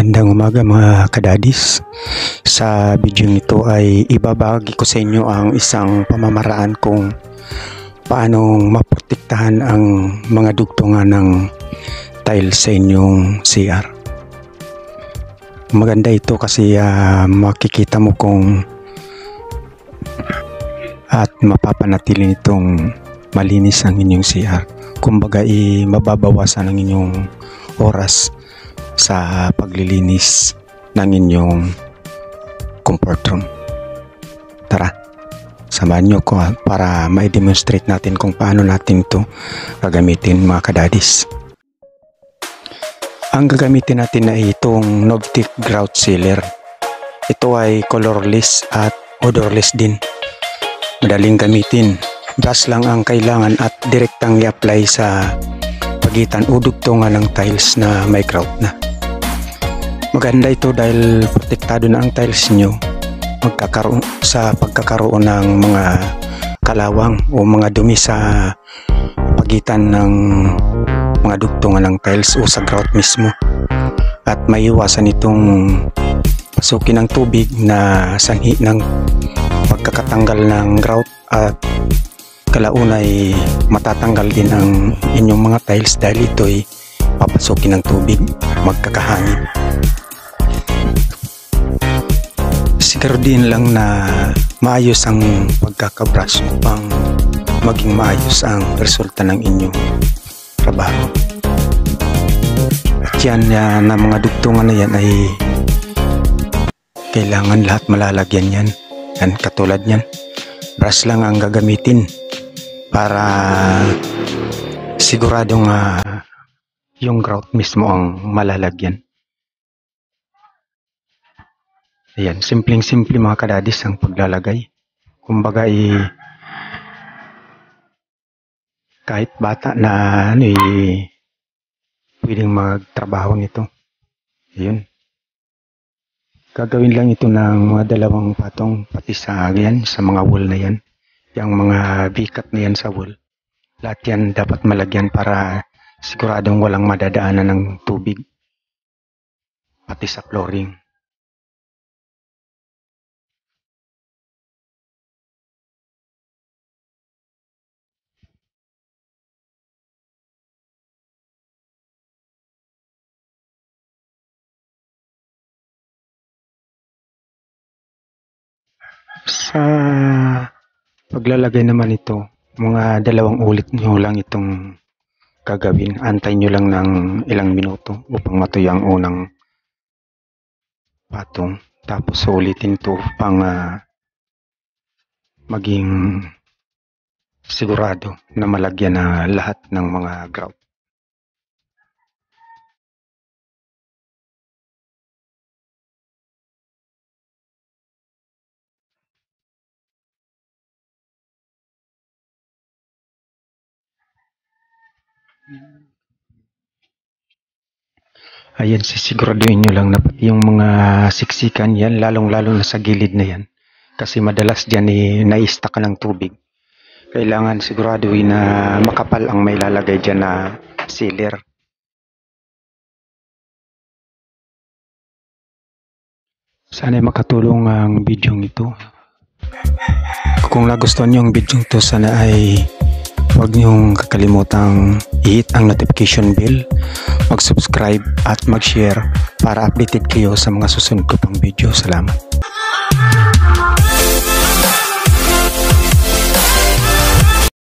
Magandang umaga mga kadadis. Sa video nito ay ibabahagi ko sa inyo ang isang pamamaraan kung paano maprotektahan ang mga dugtungan ng tile sa inyong CR. Maganda ito kasi makikita mo kung at mapapanatili nitong malinis ang inyong CR. Kumbaga mababawasan ang inyong oras sa paglilinis ng inyong comfort room. Tara, samahan nyo ko para ma-demonstrate natin kung paano natin ito gagamitin mga kadadis. Ang gagamitin natin ay itong Novtic Grout Sealer. Ito ay colorless at odorless din. Madaling gamitin. Brush lang ang kailangan at direktang i-apply sa pagitan o dugtungan ng tiles na may grout na. Maganda ito dahil protektado na ang tiles nyo sa pagkakaroon ng mga kalawang o mga dumi sa pagitan ng mga dugtungan ng tiles o sa grout mismo, at maiwasan itong pasukin ng tubig na sanhi ng pagkakatanggal ng grout, at kalauna ay matatanggal din ang inyong mga tiles dahil ito ay papasukin ng tubig, magkakahangin. Siguraduhin lang na maayos ang pagkakabrush upang maging maayos ang resulta ng inyong trabaho. At yan na mga dugtungan na yan ay kailangan lahat malalagyan yan. Yan, katulad yan. Brush lang ang gagamitin para siguradong yung grout mismo ang malalagyan. Ayan, simpleng-simple mga kadadis ang paglalagay. Kumbaga kahit bata na pwedeng magtrabaho nito. Ayun. Gagawin lang ito ng mga 2 patong pati sa mga wool na yan. Yung mga bikat na yan sa wool. Lahat yan dapat malagyan para siguradong walang madadaanan ng tubig. Pati sa flooring. Sa paglalagay naman ito, mga 2 ulit nyo lang itong gagawin. Antay nyo lang ng ilang minuto upang matuyo ang unang patong. Tapos ulitin ito upang maging sigurado na malagyan na lahat ng mga grout. Ayan, sisiguraduhin nyo lang na yung mga siksikan yan, lalong-lalo na sa gilid na yan. Kasi madalas dyan na-stuck ng tubig. Kailangan siguraduhin na makapal ang may lalagay dyan na sealer. Sana makatulong ang video ito. Kung nagustuhan nyo ang video ito, sana ay huwag niyong kakalimutang i-hit ang notification bell, mag-subscribe at mag-share para updated kayo sa mga susunod ko pang video. Salamat.